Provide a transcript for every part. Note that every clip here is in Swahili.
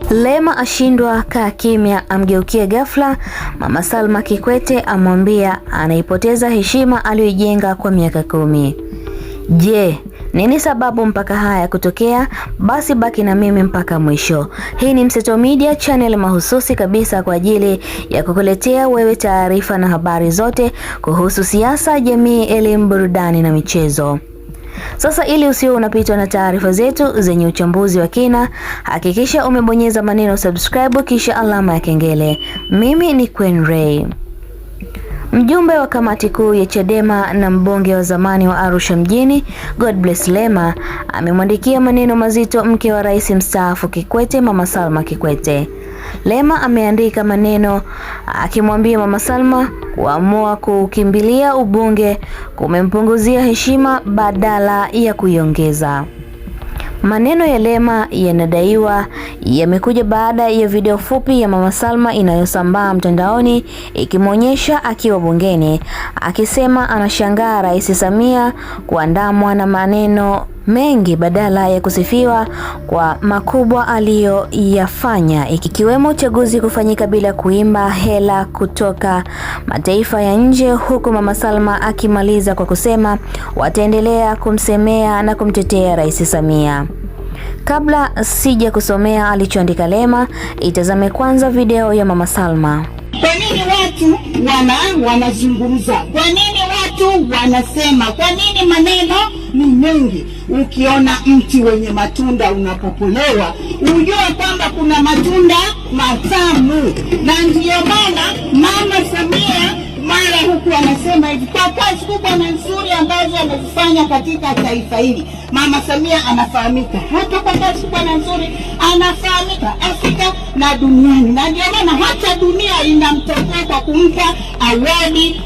Lema ashindwa kaa kimya, amgeukie ghafla. Mama Salma Kikwete amwambia anaipoteza heshima aliyoijenga kwa miaka 10. Je, nini sababu mpaka haya kutokea? Basi baki na mimi mpaka mwisho. Hii ni Mseto Media, channel mahususi kabisa kwa ajili ya kukuletea wewe taarifa na habari zote kuhusu siasa, jamii, elimu, burudani na michezo. Sasa ili usiwe unapitwa na taarifa zetu zenye uchambuzi wa kina, hakikisha umebonyeza maneno subscribe kisha alama ya kengele. Mimi ni Queen Ray. Mjumbe wa kamati kuu ya Chadema na mbunge wa zamani wa Arusha mjini, Godbless Lema, amemwandikia maneno mazito mke wa rais mstaafu Kikwete, Mama Salma Kikwete. Lema ameandika maneno akimwambia Mama Salma kuamua kukimbilia ubunge kumempunguzia heshima badala ya kuiongeza. Maneno ya Lema yanadaiwa yamekuja baada ya video fupi ya Mama Salma inayosambaa mtandaoni ikimwonyesha akiwa bungeni akisema anashangaa Rais Samia kuandamwa na maneno mengi badala ya kusifiwa kwa makubwa aliyoyafanya, ikiwemo uchaguzi kufanyika bila kuimba hela kutoka mataifa ya nje, huku Mama Salma akimaliza kwa kusema wataendelea kumsemea na kumtetea Rais Samia. Kabla sija kusomea alichoandika Lema, itazame kwanza video ya Mama Salma. Kwa nini watu wanazungumza? Kwa nini watu wanasema? Kwa nini maneno ni mengi? Ukiona mti wenye matunda unapopolewa, ujue kwamba kuna matunda matamu. Na ndiyo maana Mama Samia mara huku anasema hivi, kwa kazi kubwa na nzuri ambazo amezifanya katika taifa hili. Mama Samia anafahamika hata kwa kazi kubwa na nzuri, anafahamika Afrika na duniani, na ndio maana hata dunia inamtokea kwa kumpa awadi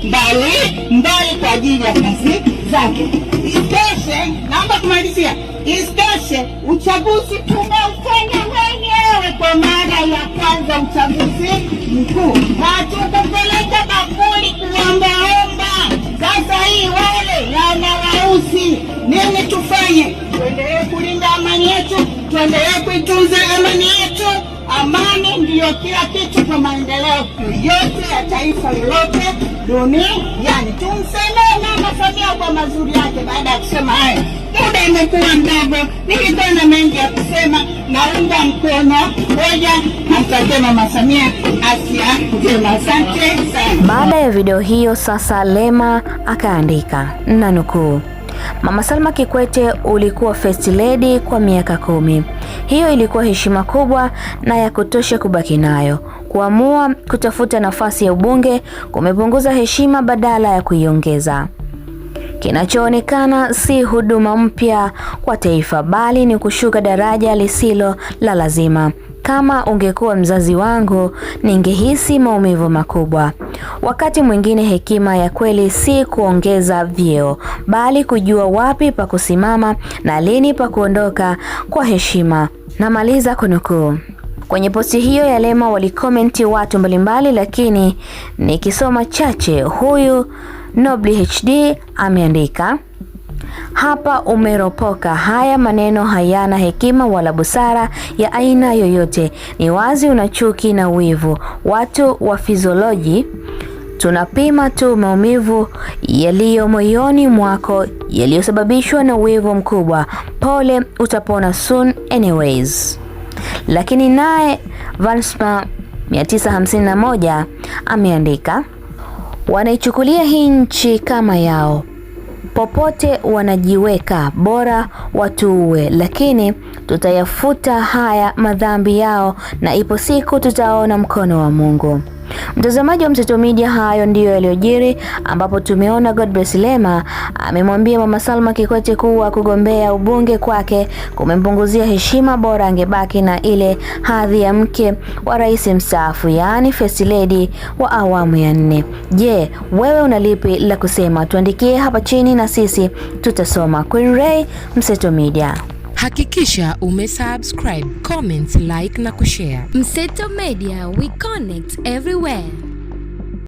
mbali kwa ajili ya kazi zake. Isitoshe, naomba kumalizia, isitoshe uchaguzi tumeufanya wenyewe kwa mara ya kwanza, uchaguzi mkuu, hatukupeleka bakuli kuombaomba. Sasa hii wale wanawausi nini? Tufanye, tuendelee kulinda amani yetu, tuendelee kuitunza amani yetu. Amani ndiyo kila kitu kwa maendeleo yote ya taifa lolote duniani. Tumsemee Mama Samia kwa mazuri yake. Baada ya kusema haya, muda imekuwa mdogo, nilikuwa na mengi ya kusema. Naunga mkono hoja na Mama Samia afya njema. Asante sana. Baada ya video hiyo sasa Lema akaandika na nukuu, Mama Salma Kikwete, ulikuwa first lady kwa miaka 10. Hiyo ilikuwa heshima kubwa na ya kutosha kubaki nayo. Kuamua kutafuta nafasi ya ubunge kumepunguza heshima badala ya kuiongeza. Kinachoonekana si huduma mpya kwa taifa, bali ni kushuka daraja lisilo la lazima. Kama ungekuwa mzazi wangu, ningehisi maumivu makubwa. Wakati mwingine hekima ya kweli si kuongeza vyeo, bali kujua wapi pa kusimama na lini pa kuondoka kwa heshima. Namaliza kunukuu. Kwenye posti hiyo ya Lema walikomenti watu mbalimbali, lakini nikisoma chache, huyu Nobly HD ameandika, hapa umeropoka. Haya maneno hayana hekima wala busara ya aina yoyote. Ni wazi una chuki na wivu. Watu wa fizioloji tunapima tu maumivu yaliyo moyoni mwako yaliyosababishwa na wivu mkubwa. Pole, utapona soon anyways. Lakini naye Vanspa 951 ameandika, wanaichukulia hii nchi kama yao, popote wanajiweka, bora watuue, lakini tutayafuta haya madhambi yao na ipo siku tutaona mkono wa Mungu. Mtazamaji wa Mseto Media, hayo ndiyo yaliyojiri, ambapo tumeona Godbless Lema amemwambia Mama Salma Kikwete kuwa kugombea ubunge kwake kumempunguzia heshima, bora angebaki na ile hadhi ya mke wa rais mstaafu, yaani first lady wa awamu ya 4. Je, wewe unalipi la kusema? Tuandikie hapa chini na sisi tutasoma. Queen Ray, Mseto Media. Hakikisha umesubscribe, comment, like na kushare. Mseto Media, we connect everywhere.